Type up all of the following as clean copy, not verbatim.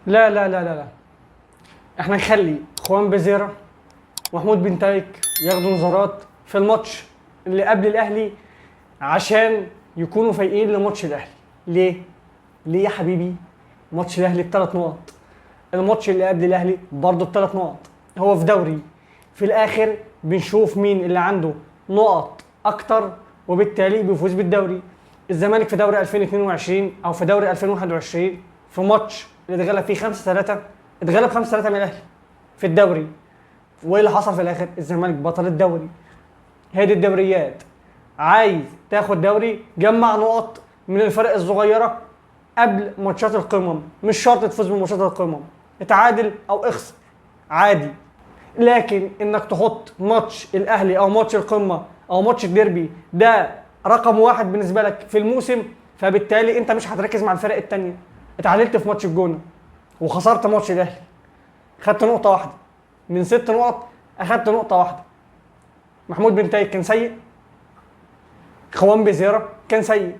لا لا لا لا لا، احنا نخلي خوان بيزيرا ومحمود بن تايك ياخدوا انذارات في الماتش اللي قبل الاهلي عشان يكونوا فايقين لماتش الاهلي. ليه؟ ليه يا حبيبي؟ ماتش الاهلي ب3 نقط، الماتش اللي قبل الاهلي برضه ب3 نقط. هو في دوري، في الاخر بنشوف مين اللي عنده نقط اكتر وبالتالي بيفوز بالدوري. الزمالك في دوري 2022 او في دوري 2021 في ماتش اللي اتغلب فيه 5-3 اتغلب 5-3 من الاهلي في الدوري. وايه اللي حصل في الاخر؟ الزمالك بطل الدوري. هي دي الدوريات. عايز تاخد دوري، جمع نقط من الفرق الصغيره قبل ماتشات القمم. مش شرط تفوز بماتشات القمم، اتعادل او اخسر عادي. لكن انك تحط ماتش الاهلي او ماتش القمه او ماتش الديربي ده رقم واحد بالنسبه لك في الموسم، فبالتالي انت مش هتركز مع الفرق التانيه. اتعادلت في ماتش الجونه وخسرت ماتش الاهلي، خدت نقطه واحده من 6 نقط، اخدت نقطه واحده. محمود بن تايك كان سيء، خوان بيزيرا كان سيء.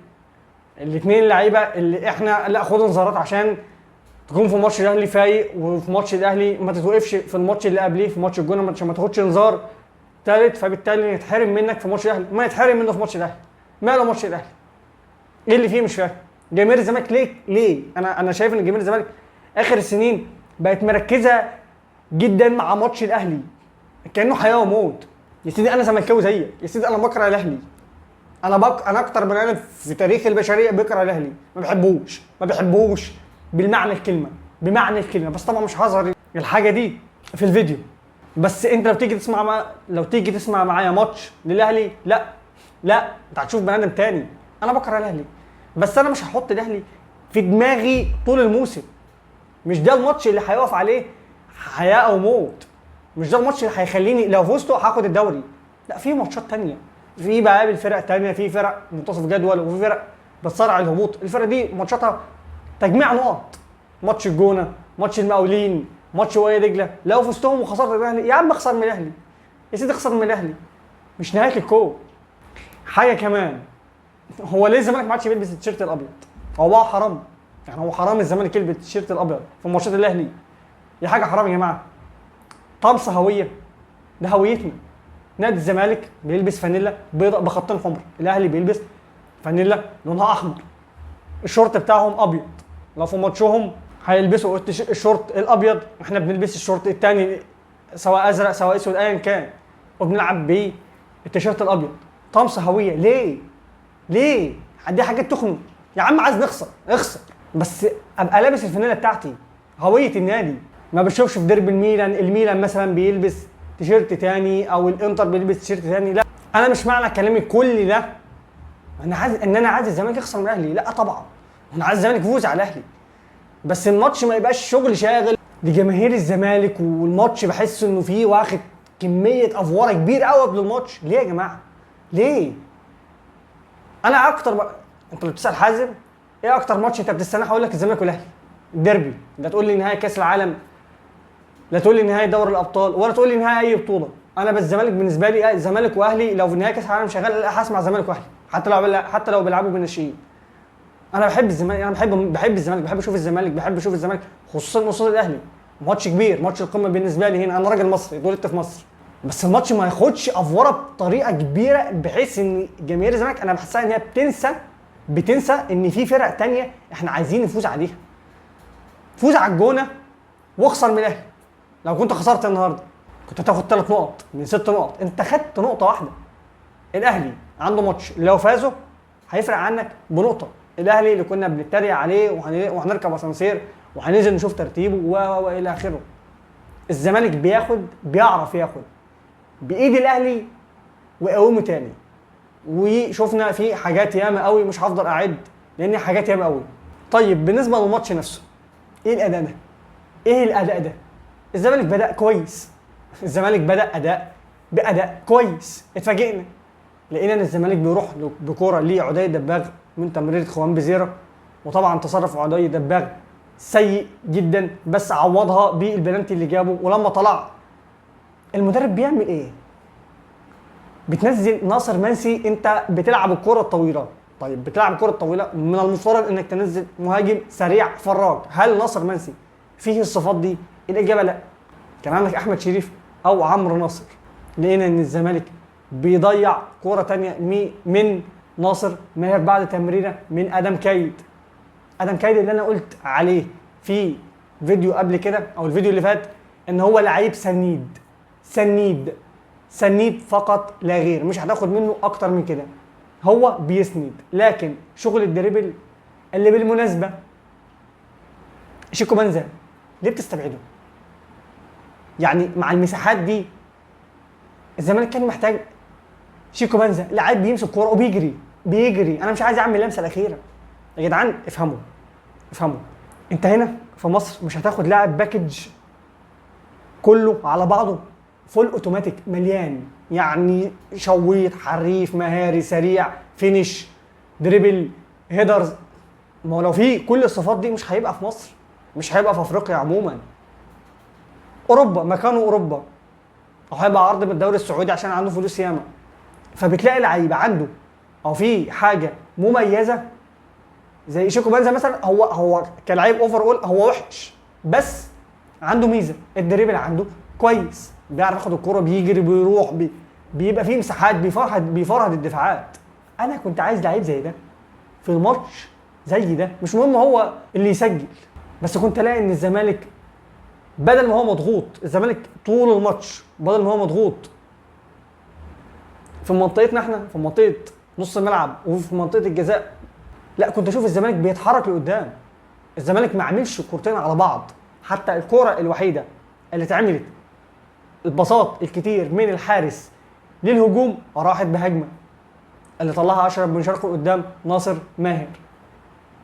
الاثنين لعيبه اللي احنا لا خد انذارات عشان تكون في ماتش الاهلي فايق، وفي ماتش الاهلي ما تتوقفش في الماتش اللي قبليه في ماتش الجونه عشان ما تاخدش انذار ثالث، فبالتالي يتحرم منك في ماتش الاهلي. ما يتحرم منه في ماتش الاهلي. ماله ماتش الاهلي؟ ايه اللي فيه؟ مش فاهم. جماهير الزمالك ليه؟ انا شايف ان جماهير الزمالك اخر السنين بقت مركزه جدا مع ماتش الاهلي كانه حياه وموت. يا سيدي انا زملكاوي زيك، يا سيدي انا بكره الاهلي. انا اكتر بني ادم في تاريخ البشريه بيكره الاهلي، ما بحبوش بالمعنى الكلمه، بمعنى الكلمه. بس طبعا مش هظهر الحاجه دي في الفيديو. بس انت لو تيجي تسمع معايا ماتش للاهلي، لا انت هتشوف بني ادم تاني. انا بكره الاهلي، بس انا مش هحط الاهلي في دماغي طول الموسم. مش ده الماتش اللي هيقف عليه حياه او موت. مش ده الماتش اللي هيخليني لو فزته هاخد الدوري. لا، في ماتشات تانيه، في بقابل فرق تانيه، في فرق منتصف جدول وفي فرق بتصارع الهبوط. الفرق دي ماتشاتها تجميع نقط. ماتش الجونه، ماتش المقاولين، ماتش وادي دجله، لو فزتهم وخسرت الاهلي يا عم اخسر من الاهلي، يا سيدي اخسر من الاهلي، مش نهايه الكون. حاجه كمان، هو ليه الزمالك ما عادش بيلبس التيشيرت الابيض؟ هو بقى حرام يعني؟ هو حرام الزمالك يلبس التيشيرت الابيض في ماتشات الاهلي؟ دي حاجه حرام يا جماعه. طمس هويه، ده هويتنا. نادي الزمالك بيلبس فانيلا بيضاء بخطين حمر، الاهلي بيلبس فانيلا لونها احمر، الشورت بتاعهم ابيض. لو في ماتشهم هيلبسوا الشورت الابيض، احنا بنلبس الشورت الثاني سواء ازرق سواء اسود ايا كان، وبنلعب بيه التيشيرت الابيض. طمس هويه. ليه؟ دي حاجات تخنق يا عم. عايز نخسر اخسر، بس ابقى لابس الفانيلا بتاعتي، هويه النادي. ما بشوفش في ديربي الميلان مثلا بيلبس تيشيرت تاني او الانتر بيلبس تيشيرت تاني. لا، انا مش معنى كلامي كل ده انا عايز الزمالك يخسر من الاهلي. لا طبعا، انا عايز الزمالك يفوز على الاهلي، بس الماتش ما يبقاش شغل شاغل. دي جماهير الزمالك، والماتش بحس انه فيه واخد كميه افواره كبير قوي قبل الماتش. ليه يا جماعه؟ ليه؟ انا انت اللي بتسال حازم ايه اكتر ماتش انت بتستناه؟ هقول لك الزمالك والاهلي، الديربي. لا تقول لي نهائي كاس العالم، لا تقول لي نهائي دوري الابطال، ولا تقول لي نهائي اي بطوله. انا بس الزمالك بالنسبه لي الزمالك واهلي. لو في نهائي كاس العالم شغال هسمع الزمالك واهلي، حتى لو بيلعبوا بالناشئين. انا بحب الزمالك، انا بحب الزمالك، بحب اشوف الزمالك خصوصا قصاد الاهلي. ماتش كبير، ماتش القمه بالنسبه لي. هنا انا راجل مصري اتولدت في مصر، بس الماتش ما ياخدش افوره بطريقه كبيره بحيث ان جماهير الزمالك انا بحسها ان هي بتنسى ان في فرق تانية احنا عايزين نفوز عليها. فوز على الجونه واخسر من الاهلي. لو كنت خسرت النهارده كنت هتاخد 3 نقط من 6 نقط، انت خدت نقطه واحده. الاهلي عنده ماتش لو فازوا هيفرق عنك بنقطه. الاهلي اللي كنا بنتريق عليه وهنركب اسانسير وهننزل نشوف ترتيبه والى اخره. الزمالك بيعرف ياخد بايد الاهلي ويقومه تاني. وشفنا في حاجات ياما قوي، مش هفضل اعد لان حاجات ياما قوي. طيب بالنسبه للماتش نفسه، ايه الاداء ده؟ الزمالك بدأ كويس، الزمالك بدأ بأداء كويس. اتفاجئنا لقينا ان الزمالك بيروح بكوره لعدي دباغ من تمريره خوان بيزيرا، وطبعا تصرف عدي دباغ سيء جدا، بس عوضها بالبلانتي اللي جابه. ولما طلع المدرب بيعمل ايه؟ بتنزل ناصر منسي. انت بتلعب الكره الطويله، طيب بتلعب الكره الطويله من المفترض انك تنزل مهاجم سريع فراج. هل ناصر منسي فيه الصفات دي؟ الاجابه لا. كان عندك احمد شريف او عمرو ناصر، لقينا ان الزمالك بيضيع كوره تانية من ناصر ماهر بعد تمريره من ادم كايد. ادم كايد اللي انا قلت عليه في فيديو قبل كده او الفيديو اللي فات ان هو لعيب سنيد، سنيد سنيد فقط لا غير، مش هتاخد منه اكتر من كده. هو بيسند، لكن شغل الدريبل اللي بالمناسبه شيكو بنزا ليه بتستبعده؟ يعني مع المساحات دي الزمالك كان محتاج شيكو بنزا، لاعب بيمسك كوره وبيجري. انا مش عايز اعمل اللمسه الاخيره. يا جدعان افهموا، انت هنا في مصر مش هتاخد لاعب باكج كله على بعضه فول اوتوماتيك مليان، يعني شويط حريف مهاري سريع فينش دريبل هيدرز. ما هو لو في كل الصفات دي مش هيبقى في مصر، مش هيبقى في افريقيا عموما. اوروبا مكانه اوروبا، او هيبقى عرض من الدوري السعودي عشان عنده فلوس ياما. فبتلاقي لعيبه عنده او في حاجه مميزه زي شيكو بنزا مثلا. هو كلاعب اوفر اول هو وحش، بس عنده ميزه الدريبل عنده كويس، بيعرف ياخد الكوره بيجري بيروح بيبقى فيه مساحات بيفرهد الدفاعات. انا كنت عايز لعيب زي ده في الماتش زي ده، مش مهم هو اللي يسجل، بس كنت الاقي ان الزمالك بدل ما هو مضغوط، الزمالك طول الماتش بدل ما هو مضغوط في منطقتنا احنا، في منطقه نص الملعب وفي منطقه الجزاء، لا كنت اشوف الزمالك بيتحرك لقدام. الزمالك ما عملش كورتين على بعض، حتى الكوره الوحيده اللي اتعملت البساط الكتير من الحارس للهجوم راحت بهجمه اللي طلعها اشرف بن شرقي قدام ناصر ماهر.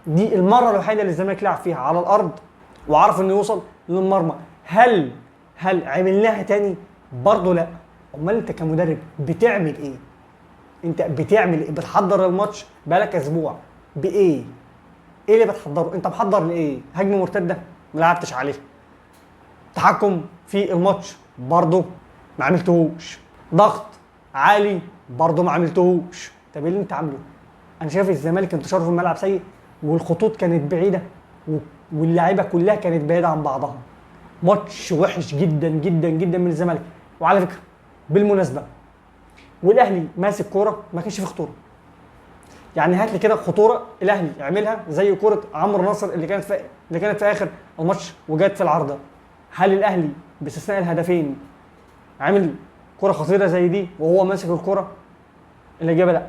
دي المره الوحيده اللي الزمالك لعب فيها على الارض وعرف انه يوصل للمرمى. هل عملناها تاني؟ برضه لا. امال انت كمدرب بتعمل ايه؟ انت بتعمل ايه؟ بتحضر الماتش بقالك اسبوع بايه؟ ايه اللي بتحضره؟ انت محضر لايه؟ هجمه مرتده ما لعبتش عليها. تحكم في الماتش برضه ما عملتهوش. ضغط عالي برضه ما عملتهوش. طب ايه اللي انت عامله؟ انا شايف الزمالك انتشاره في الملعب سيء، والخطوط كانت بعيده، واللاعيبه كلها كانت بعيده عن بعضها. ماتش وحش جدا جدا جدا من الزمالك. وعلى فكره بالمناسبه والاهلي ماسك كوره ما كانش فيه خطوره. يعني هات لي كده خطوره الاهلي يعملها زي كوره عمرو ناصر اللي كانت في اخر الماتش وجت في العارضه. هل الاهلي باستثناء الهدفين عامل كوره خطيره زي دي وهو ماسك الكوره؟ الاجابه لا.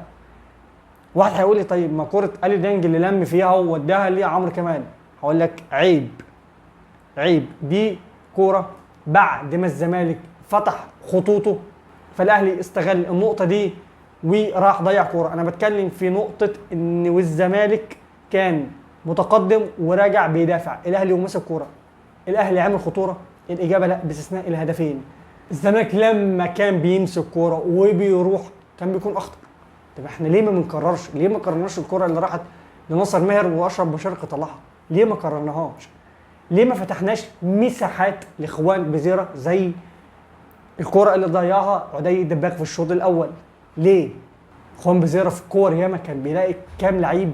واحد هيقول لي طيب ما كوره الي ديانج اللي لم فيها ووداها ليه عمرو كمال؟ هقول لك عيب. دي كوره بعد ما الزمالك فتح خطوطه، فالاهلي استغل النقطه دي وراح ضيع كوره. انا بتكلم في نقطه ان والزمالك كان متقدم وراجع بيدافع، الاهلي ومسك كوره، الاهلي عامل خطوره؟ الاجابه لا باستثناء الهدفين. الزمالك لما كان بيمسك كوره وبيروح كان بيكون اخطر. طب احنا ليه ما كررناش الكوره اللي راحت لناصر ماهر واشرف بن شرقي طلعها؟ ليه ما كررناهاش؟ ليه ما فتحناش مساحات لاخوان بزيره زي الكوره اللي ضيعها عدي الدباغ في الشوط الاول؟ ليه؟ اخوان بزيره في كور ياما كان بيلاقي كام لعيب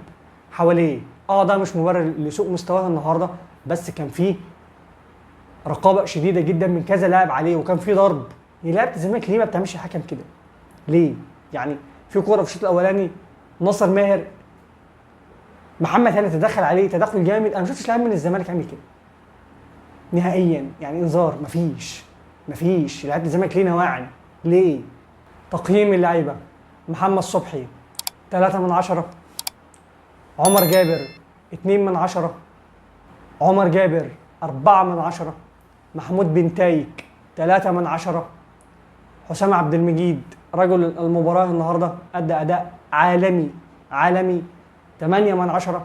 حواليه. ده مش مبرر لسوء مستواه النهارده، بس كان فيه رقابه شديده جدا من كذا لاعب عليه، وكان فيه ضرب. لعيبه الزمالك ليه ما بتعملش الحكم كده؟ ليه؟ يعني في كوره في الشوط الاولاني ناصر ماهر محمد هاني تدخل عليه تدخل جامد، انا ما شفتش لاعب من الزمالك عامل كده نهائيا. يعني انذار مفيش. لعيبه الزمالك ليه نواعم؟ ليه؟ تقييم اللعيبه: محمد صبحي 3/10، عمر جابر 2/10، عمر جابر 4/10، محمود بنتايك 3/10، حسام عبد المجيد رجل المباراه النهارده ادى اداء عالمي 8/10،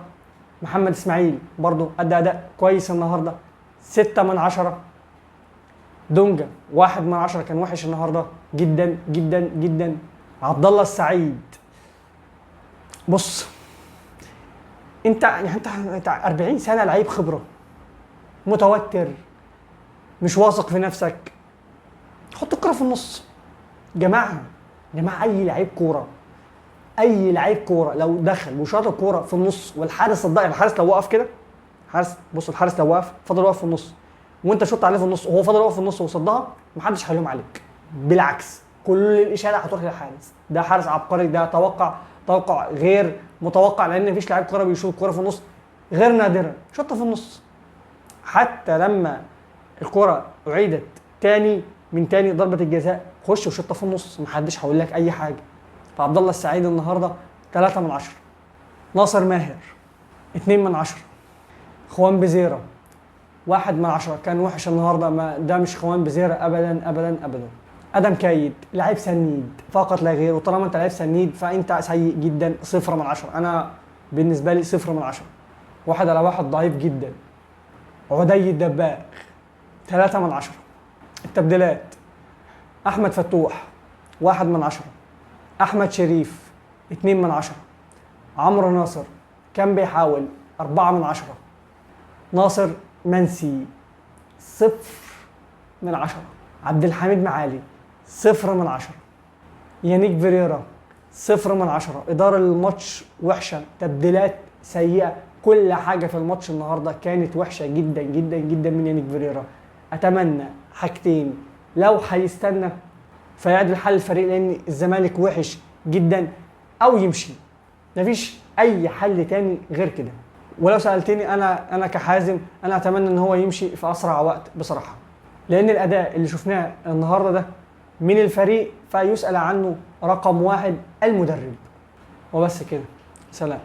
محمد اسماعيل برضو ادى اداء كويس النهارده 6/10، دونجا 1/10 كان وحش النهارده جدا جدا جدا، عبد الله السعيد. بص انت 40 سنه لعيب خبره، متوتر، مش واثق في نفسك، حط الكره في النص. جماعه اي لعيب كوره لو دخل وشاط الكوره في النص والحارس لو وقف كده حارس، بص الحارس لو واقف فضل واقف في النص وانت شوط عليه في النص وهو فضل واقف في النص وصدها، محدش هيلوم عليك، بالعكس كل الاشاده هتروح للحارس. ده حارس عبقري، ده توقع غير متوقع، لان مفيش لاعب كوره بيشوط كوره في النص غير نادرا، شوطها في النص. حتى لما الكرة أعيدت من تاني ضربة الجزاء، خش وشطها في النص، محدش هيقول لك أي حاجة. فعبد الله السعيد النهارده 3 من 10. ناصر ماهر 2 من 10. خوان بزيرة 1 من 10، كان وحش النهارده، ما ده مش خوان بزيرة أبدا أبدا أبدا. آدم كايد لعيب سنيد فقط لا غير، وطالما أنت لعيب سنيد فأنت سيء جدا، 0 من 10. أنا بالنسبة لي 0 من 10. 1 على 1 ضعيف جدا. عدي الدباغ 3 من 10. التبديلات: أحمد فتوح 1 من 10. أحمد شريف 2 من 10. عمرو ناصر كان بيحاول 4 من 10. ناصر منسي 0 من 10. عبد الحميد معالي 0 من 10. يانيك فيريرا 0 من 10. إدارة الماتش وحشة، تبديلات سيئة، كل حاجة في الماتش النهاردة كانت وحشة جدا جدا جدا من يانيك فيريرا. أتمنى حاجتين: لو هيستنى فيعدل حل الفريق لأن الزمالك وحش جدا، أو يمشي، مفيش أي حل تاني غير كده. ولو سألتني أنا كحازم، أنا أتمنى إن هو يمشي في أسرع وقت بصراحة، لأن الأداء اللي شفناه النهاردة ده من الفريق فيسأل عنه رقم 1 المدرب. وبس كده، سلام.